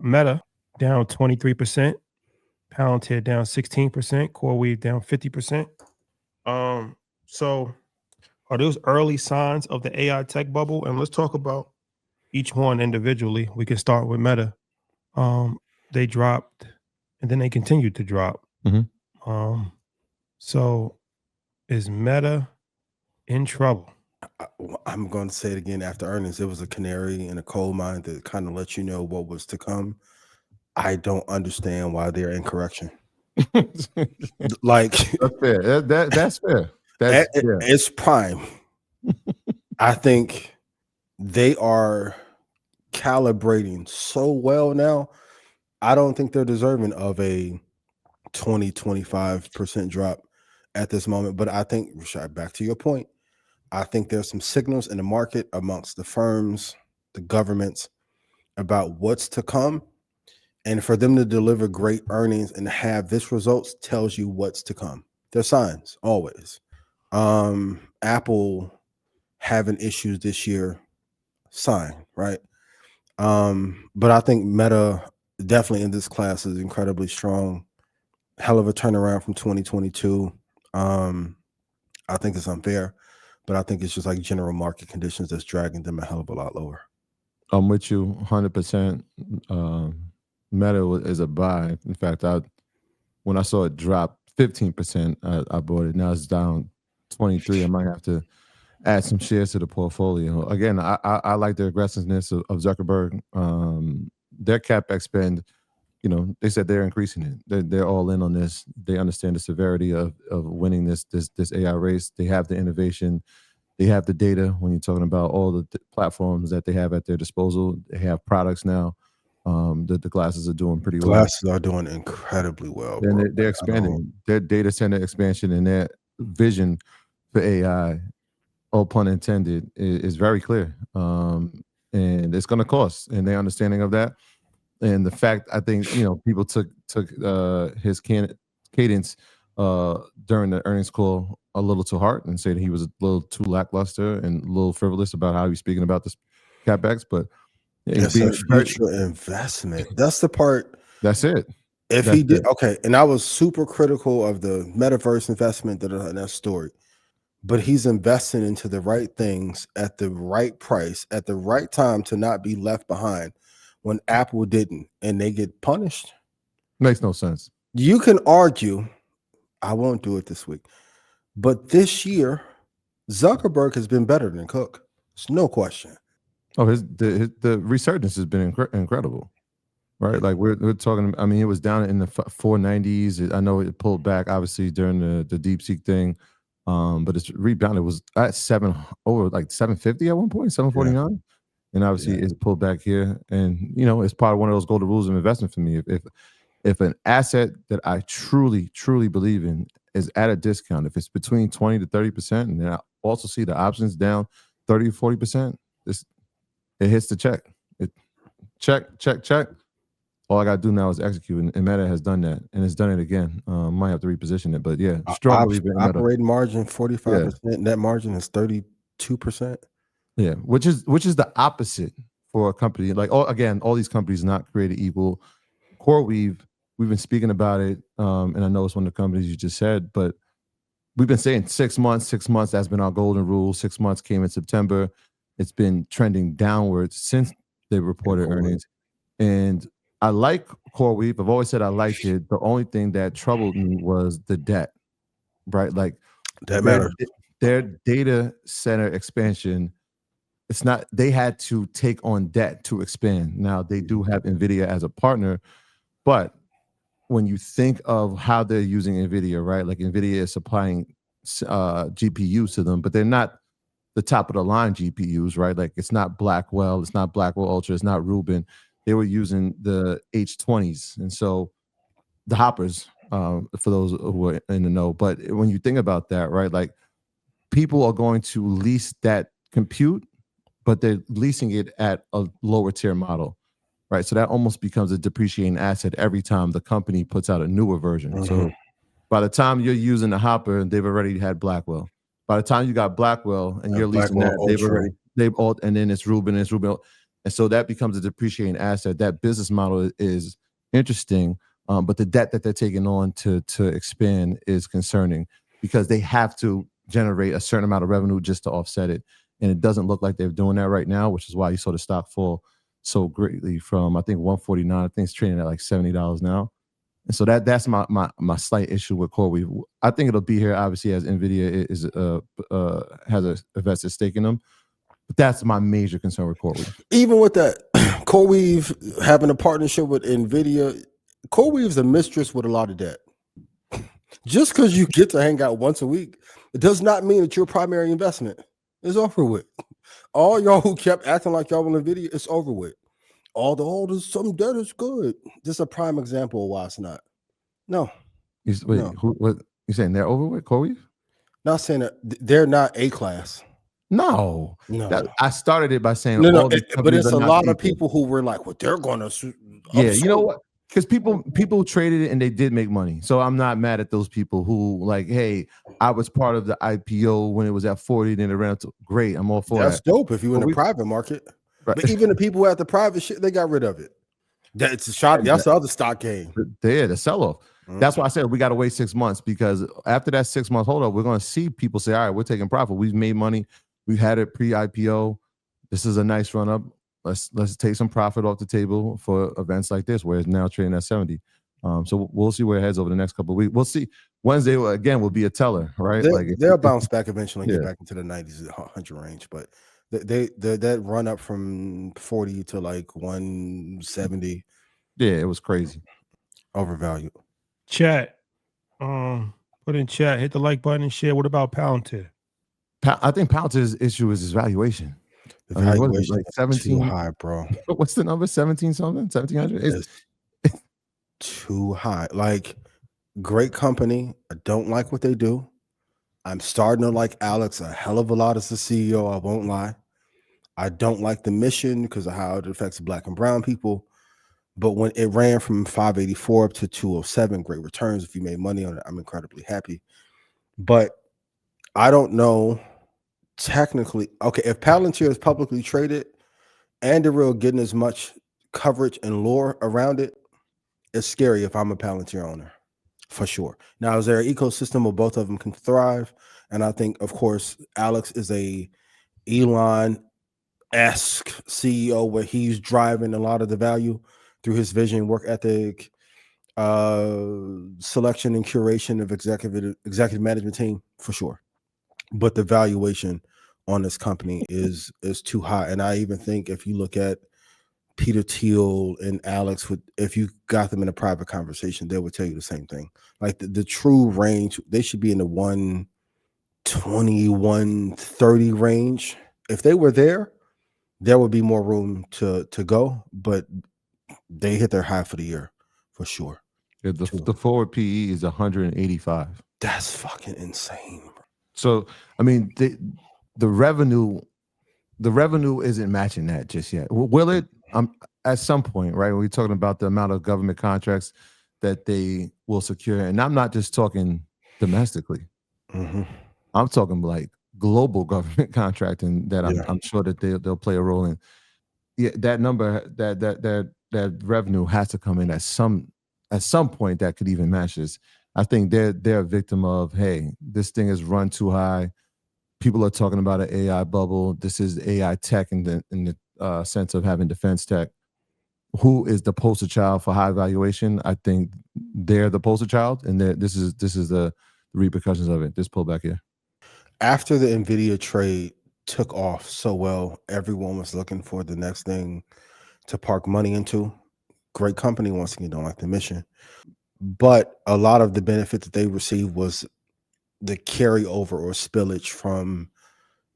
Meta down 23%, Palantir down 16%, Coreweave down 50%. So are those early signs of the AI tech bubble? And let's talk about each one individually. We can start with Meta. They dropped and then they continued to drop. Mhm. Um, so is Meta in trouble? I'm going to say it again after earnings. It was a canary in a coal mine that kind of let you know what was to come. I don't understand why they're in correction. Like That's fair. That's fair. That's yeah. it's prime. I think they are calibrating so well now. I don't think they're deserving of a 20-25% drop at this moment. But I think, Rashad, back to your point, I think there's some signals in the market amongst the firms, the governments about what's to come. And for them to deliver great earnings and have this results tells you what's to come. There's signs always. Apple having issues this year, sign, right? But I think Meta definitely in this class is incredibly strong. Hell of a turnaround from 2022. I think it's unfair, but I think it's just like general market conditions that's dragging them a hell of a lot lower. I'm with you 100%. Meta is a buy. In fact, when I saw it drop 15%, I bought it. Now it's down 23. I might have to add some shares to the portfolio. Again, I like the aggressiveness of Zuckerberg. Their CapEx spend, they said they're increasing it. They're all in on this. They understand the severity of winning this AI race. They have the innovation. They have the data. When you're talking about all the platforms that they have at their disposal, they have products now. The glasses are doing pretty well. Glasses are doing incredibly well. And they're expanding. Their data center expansion and their vision for AI, all pun intended, is very clear. And it's going to cost, and their understanding of that. And the fact, I think, people took his cadence during the earnings call a little too hard and said he was a little too lackluster and a little frivolous about how he's speaking about this CapEx. But it's a future investment. That's the part. That's it. If he did, okay. And I was super critical of the metaverse investment in that story. But he's investing into the right things at the right price at the right time to not be left behind when Apple didn't and they get punished. Makes no sense. You can argue, I won't do it this week, but this year, Zuckerberg has been better than Cook. It's no question. Oh, the resurgence has been incredible, right? Like we're talking. I mean, it was down in the 490s. I know it pulled back, obviously, during the DeepSeek thing. But it's rebounded. It was at over like 750 at one point, 749. Yeah. And obviously it's pulled back here. And it's part of one of those golden rules of investment for me. If an asset that I truly, truly believe in is at a discount, if it's between 20 to 30%, and then I also see the options down 30 to 40%, it hits the check. Check. All I got to do now is execute, and Meta has done that, and it's done it again. Might have to reposition it, but yeah, strong operating margin 45%. Net margin is 32%. Yeah, which is the opposite for a company. Like all these companies not created equal. Coreweave, we've been speaking about it, and I know it's one of the companies you just said, but we've been saying 6 months. 6 months. That's been our golden rule. 6 months came in September. It's been trending downwards since they reported earnings, and I like Coreweave. I've always said I liked it. The only thing that troubled me was the debt, right? Like that matters. Their data center expansion, it's not, they had to take on debt to expand. Now they do have NVIDIA as a partner, but when you think of how they're using NVIDIA, right? Like NVIDIA is supplying GPUs to them, but they're not the top of the line GPUs, right? Like it's not Blackwell, it's not Blackwell Ultra, it's not Rubin. They were using the H20s, and so the Hoppers, for those who are in the know. But when you think about that, right, like people are going to lease that compute, but they're leasing it at a lower tier model, right? So that almost becomes a depreciating asset every time the company puts out a newer version. Mm-hmm. So by the time you're using the Hopper, they've already had Blackwell. By the time you got Blackwell and you're leasing that, and then it's Rubin. And so that becomes a depreciating asset. That business model is interesting, but the debt that they're taking on to expand is concerning because they have to generate a certain amount of revenue just to offset it. And it doesn't look like they're doing that right now, which is why you saw the stock fall so greatly from, I think, 149. I think it's trading at like $70 now. And so that's my slight issue with CoreWeave. I think it'll be here, obviously, as NVIDIA is has a vested stake in them. But that's my major concern with CoreWeave. Even with that, CoreWeave having a partnership with NVIDIA, CoreWeave's a mistress with a lot of debt. Just because you get to hang out once a week, it does not mean that your primary investment is over with. All y'all who kept acting like y'all on NVIDIA, it's over with. There's some debt is good. This is a prime example of why it's not. No. What you saying? They're over with CoreWeave? Not saying that they're not A class. No. I started it by saying but it's a lot of people who were like, well, they're gonna you know what? Because people traded it and they did make money. So I'm not mad at those people who like, hey, I was part of the IPO when it was at 40, then it ran to great. I'm all for that. That's dope if you in the private market. Right. But even the people who had the private shit, they got rid of it. That's a shot. That's the other stock game. The sell-off. Mm-hmm. That's why I said we got to wait 6 months, because after that 6 month hold up, we're going to see people say, all right, we're taking profit. We've made money. We've had it pre-IPO. This is a nice run up. Let's take some profit off the table for events like this, where it's now trading at 70. So we'll see where it heads over the next couple of weeks. We'll see. Wednesday again will be a teller, right? They'll bounce back eventually and get back into the 90s, 100 range. But that run up from 40 to like 170. Yeah, it was crazy. Overvalued. Chat. Put in chat. Hit the like button and share. What about Palantir? I think Palantir's issue is his valuation. The valuation is like 17 too high, bro. What's the number? 17 something? 1700? It's too high. Like, great company. I don't like what they do. I'm starting to like Alex a hell of a lot as the CEO. I won't lie. I don't like the mission because of how it affects Black and brown people. But when it ran from 584 up to 207, great returns. If you made money on it, I'm incredibly happy. But I don't know technically. Okay, if Palantir is publicly traded and they're real getting as much coverage and lore around it, it's scary if I'm a Palantir owner, for sure. Now, is there an ecosystem where both of them can thrive? And I think, of course, Alex is a Elon-esque CEO where he's driving a lot of the value through his vision, work ethic, selection and curation of executive management team, for sure. But the valuation on this company is too high. And I even think if you look at Peter Thiel and Alex, if you got them in a private conversation, they would tell you the same thing. Like the true range, they should be in the 120, 130 range. If they were there would be more room to go, but they hit their high for the year for sure. Yeah, the forward PE is 185. That's fucking insane, bro. So I mean, the revenue isn't matching that just yet. Will it? At some point, right? We're talking about the amount of government contracts that they will secure, and I'm not just talking domestically. Mm-hmm. I'm talking like global government contracting that I'm sure that they'll play a role in. Yeah, that number, that revenue has to come in at some point that could even match this. I think they're a victim of, hey, this thing is run too high. People are talking about an AI bubble. This is AI tech in the sense of having defense tech. Who is the poster child for high valuation? I think they're the poster child, and this is the repercussions of it. This pullback here. After the NVIDIA trade took off so well, everyone was looking for the next thing to park money into. Great company, once again, don't like the mission. But a lot of the benefit that they received was the carryover or spillage from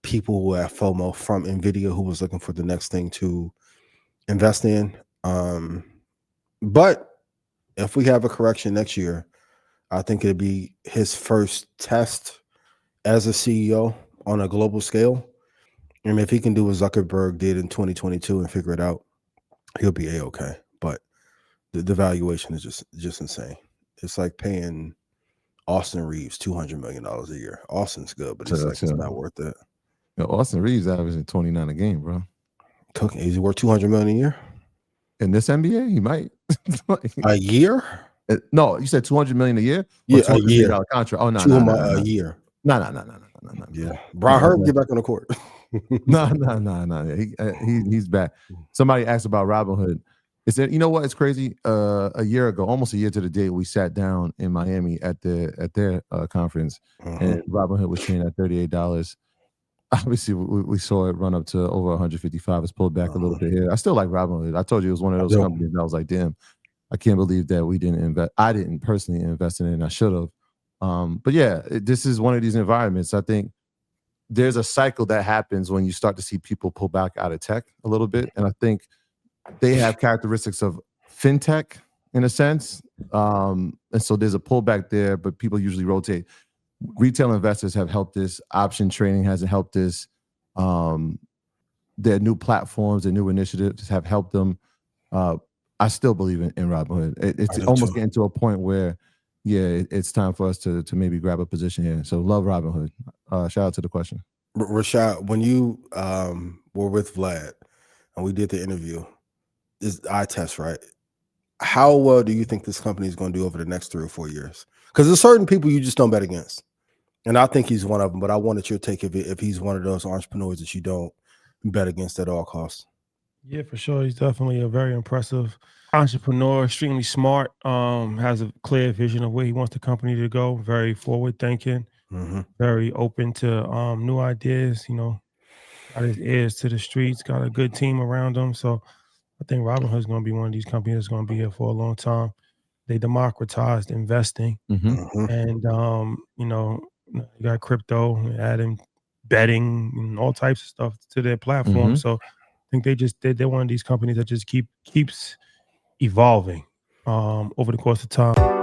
people who have FOMO from NVIDIA, who was looking for the next thing to invest in. But if we have a correction next year, I think it'd be his first test as a CEO on a global scale. And if he can do what Zuckerberg did in 2022 and figure it out, he'll be A-okay. But the valuation is just insane. It's like paying Austin Reeves $200 million a year. Austin's good, but it's not worth it. Austin Reeves averaging 29 a game, bro. Cooking. Is he worth $200 million a year? In this NBA, he might. Like, A year? no, you said 200 million a year? Or Yeah, a $200 million year. contract. Oh, no, $200 no, a no. year. No. Yeah. Brian Herb, get back on the court. No. He's back. Somebody asked about Robinhood. Is it, you know what? It's crazy. A year ago, almost a year to the day, we sat down in Miami at their conference, and Robinhood was trading at $38. Obviously, we saw it run up to over 155. It's pulled back a little bit here. I still like Robinhood. I told you it was one of those companies that I was like, damn, I can't believe that we didn't invest. I didn't personally invest in it, and I should have. But yeah, this is one of these environments. I think there's a cycle that happens when you start to see people pull back out of tech a little bit. And I think they have characteristics of fintech in a sense. And so there's a pullback there, but people usually rotate. Retail investors have helped this. Option trading hasn't helped this. Their new platforms and new initiatives have helped them. I still believe in Robinhood. It's almost getting to a point where, yeah, it's time for us to maybe grab a position here. So love Robinhood. Shout out to the question. Rashad, when you were with Vlad and we did the interview, is eye test, right? How well do you think this company is going to do over the next 3 or 4 years? Because there's certain people you just don't bet against. And I think he's one of them, but I wanted your take of it if he's one of those entrepreneurs that you don't bet against at all costs. Yeah, for sure. He's definitely a very impressive entrepreneur, extremely smart, has a clear vision of where he wants the company to go, very forward thinking, very open to new ideas, got his ears to the streets, got a good team around him. So I think Robinhood is going to be one of these companies that's going to be here for a long time. They democratized investing, and you got crypto, adding betting and all types of stuff to their platform. So I think they're one of these companies that just keeps evolving over the course of time.